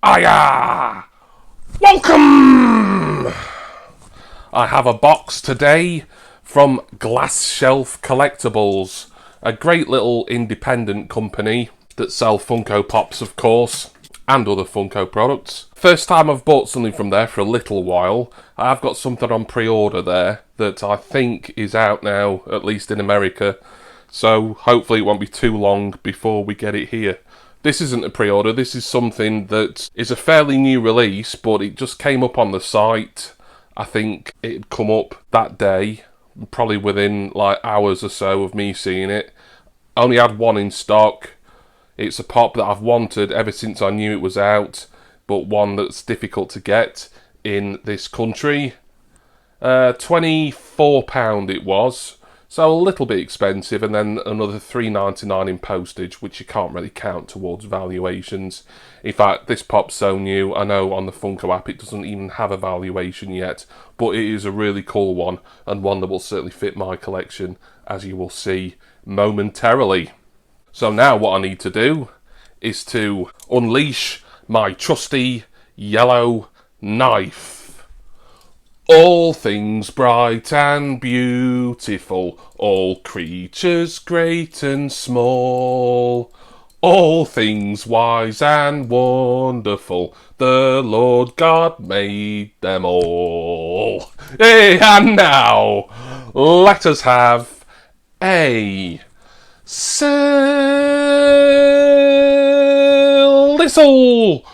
Hiya! Welcome! I have a box today from Glass Shelf Collectibles, a great little independent company that sell Funko Pops, of course, and other Funko products. First time I've bought something from there for a little while. I've got something on pre-order there that I think is out now, at least in America, so hopefully it won't be too long before we get it here. This isn't a pre-order, this is something that is a fairly new release, but it just came up on the site. I think it'd come up that day, probably within like hours or so of me seeing it. Only had one in stock. It's a pop that I've wanted ever since I knew it was out, but one that's difficult to get in this country. £24 it was, so a little bit expensive, and then another £3.99 in postage, which you can't really count towards valuations. In fact, this pop's so new, I know on the Funko app it doesn't even have a valuation yet, but it is a really cool one, and one that will certainly fit my collection, as you will see momentarily. So now what I need to do is to unleash my trusty yellow knife. All things bright and beautiful, all creatures great and small, all things wise and wonderful, the Lord God made them all. Hey, and now, let us have a little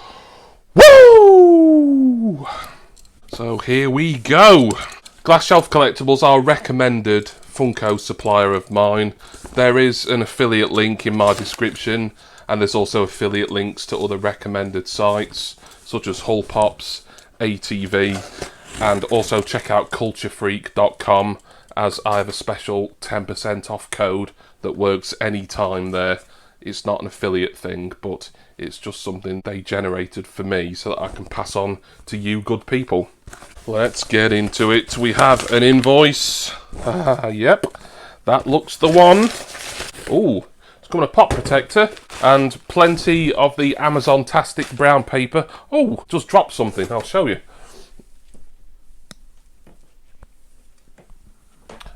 woo! So here we go. Glass Shelf Collectibles are a recommended Funko supplier of mine. There is an affiliate link in my description, and there's also affiliate links to other recommended sites, such as Hull Pops, ATV, and also check out culturefreak.com, as I have a special 10% off code that works anytime there. It's not an affiliate thing, but it's just something they generated for me so that I can pass on to you good people. Let's get into it. We have an invoice. Yep, that looks the one. Ooh, it's coming a pop protector and plenty of the Amazon-tastic brown paper. Oh, just dropped something, I'll show you.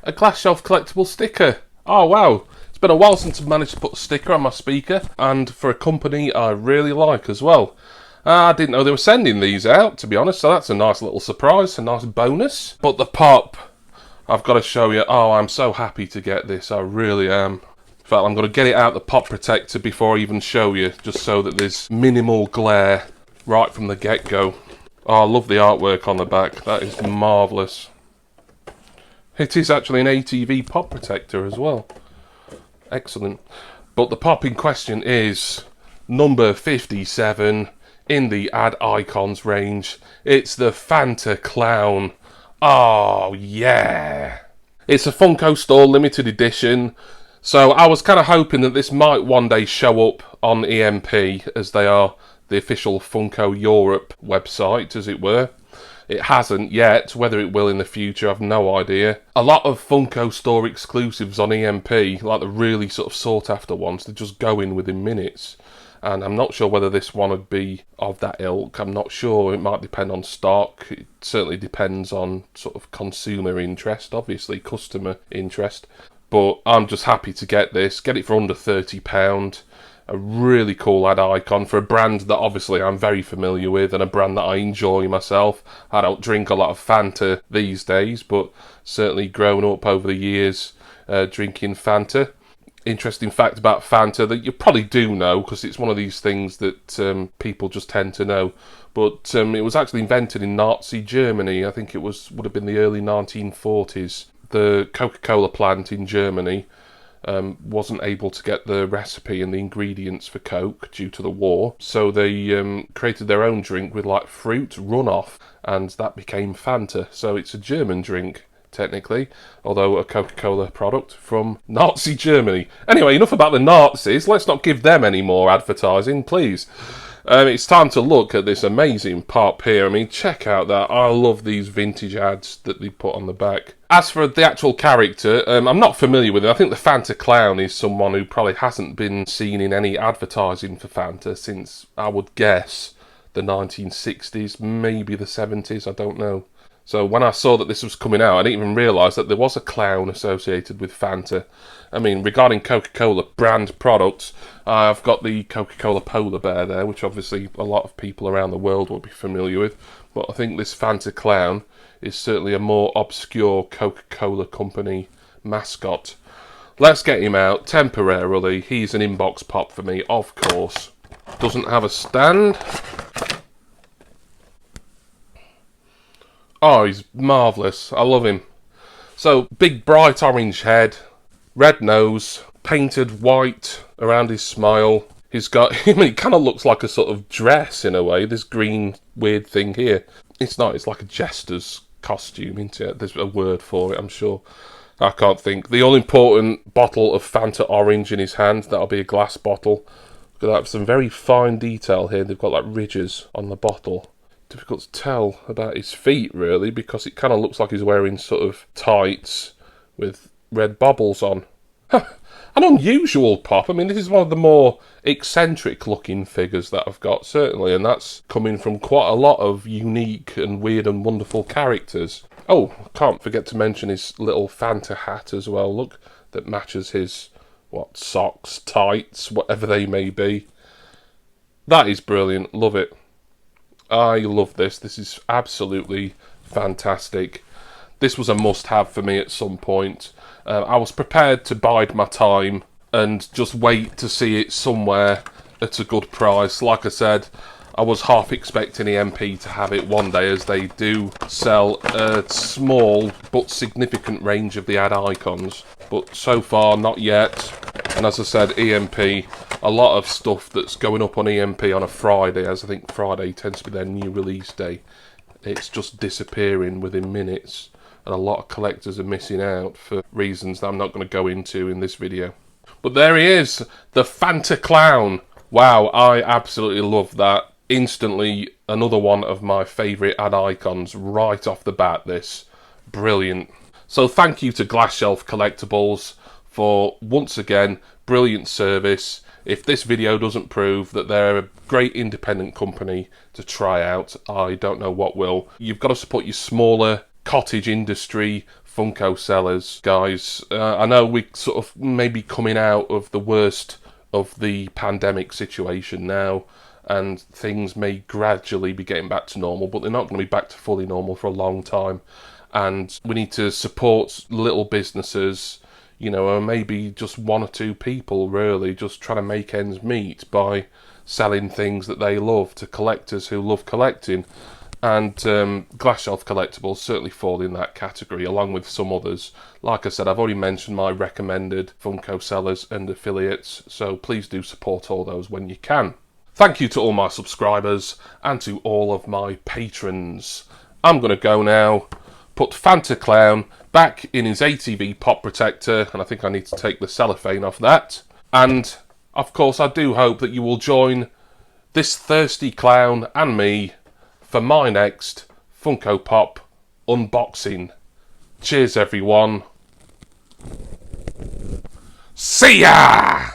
A Glass Shelf Collectible sticker. Oh wow. It's been a while since I've managed to put a sticker on my speaker, and for a company I really like as well. I didn't know they were sending these out, to be honest, so that's a nice little surprise, a nice bonus. But the pop, I've got to show you. Oh, I'm so happy to get this, I really am. In fact, I'm going to get it out the pop protector before I even show you, just so that there's minimal glare right from the get-go. Oh, I love the artwork on the back, that is marvellous. It is actually an ATV pop protector as well. Excellent. But the pop in question is number 57 in the Add Icons range. It's the Fanta Clown. Oh, yeah. It's a Funko Store limited edition, so I was kind of hoping that this might one day show up on EMP, as they are the official Funko Europe website, as it were. It hasn't yet. Whether it will in the future, I've no idea. A lot of Funko Store exclusives on EMP, like the really sort of sought after ones, they just go in within minutes. And I'm not sure whether this one would be of that ilk. I'm not sure. It might depend on stock. It certainly depends on sort of consumer interest, obviously customer interest. But I'm just happy to get this. Get it for under £30. A really cool ad icon for a brand that obviously I'm very familiar with, and a brand that I enjoy myself. I don't drink a lot of Fanta these days, but certainly grown up over the years drinking Fanta. Interesting fact about Fanta that you probably do know, because it's one of these things that people just tend to know. But it was actually invented in Nazi Germany. I think it would have been the early 1940s. The Coca-Cola plant in Germany wasn't able to get the recipe and the ingredients for Coke due to the war, so they created their own drink with like fruit runoff, and that became Fanta. So it's a German drink, technically, although a Coca-Cola product from Nazi Germany. Anyway, enough about the Nazis. Let's not give them any more advertising, please. It's time to look at this amazing pop here. I mean, check out that. I love these vintage ads that they put on the back. As for the actual character, I'm not familiar with him. I think the Fanta Clown is someone who probably hasn't been seen in any advertising for Fanta since, I would guess, the 1960s, maybe the 70s, I don't know. So when I saw that this was coming out, I didn't even realise that there was a clown associated with Fanta. I mean, regarding Coca-Cola brand products, I've got the Coca-Cola polar bear there, which obviously a lot of people around the world will be familiar with. But I think this Fanta clown is certainly a more obscure Coca-Cola company mascot. Let's get him out temporarily. He's an inbox pop for me, of course. Doesn't have a stand. Oh, he's marvellous. I love him. So, big bright orange head, red nose, painted white around his smile. He's got, I mean, it kind of looks like a sort of dress in a way, this green weird thing here. It's not, it's like a jester's costume, isn't it? There's a word for it, I'm sure. I can't think. The all-important bottle of Fanta orange in his hand, that'll be a glass bottle. Look at that, some very fine detail here. They've got like ridges on the bottle. Difficult to tell about his feet, really, because it kind of looks like he's wearing sort of tights with red bobbles on. An unusual pop. I mean, this is one of the more eccentric-looking figures that I've got, certainly, and that's coming from quite a lot of unique and weird and wonderful characters. Oh, can't forget to mention his little Fanta hat as well, look, that matches his, what, socks, tights, whatever they may be. That is brilliant. Love it. I love this. This is absolutely fantastic. This was a must-have for me at some point. I was prepared to bide my time and just wait to see it somewhere at a good price. Like I said, I was half expecting EMP to have it one day, as they do sell a small but significant range of the ad icons. But so far, not yet. And as I said, EMP, a lot of stuff that's going up on EMP on a Friday, as I think Friday tends to be their new release day, it's just disappearing within minutes. And a lot of collectors are missing out for reasons that I'm not going to go into in this video. But there he is, the Fanta Clown. Wow, I absolutely love that. Instantly, another one of my favourite ad icons right off the bat, this. Brilliant. So thank you to Glass Shelf Collectibles for, once again, brilliant service. If this video doesn't prove that they're a great independent company to try out, I don't know what will. You've got to support your smaller cottage industry Funko sellers, guys. I know we're sort of maybe coming out of the worst of the pandemic situation now, and things may gradually be getting back to normal, but they're not going to be back to fully normal for a long time. And we need to support little businesses, you know, or maybe just one or two people really just trying to make ends meet by selling things that they love to collectors who love collecting. And Glass Shelf Collectibles certainly fall in that category, along with some others. Like I said, I've already mentioned my recommended Funko sellers and affiliates, so please do support all those when you can. Thank you to all my subscribers and to all of my patrons. I'm going to go now, put Fanta Clown back in his ATV pop protector, and I think I need to take the cellophane off that. And, of course, I do hope that you will join this thirsty clown and me for my next Funko Pop unboxing. Cheers, everyone. See ya!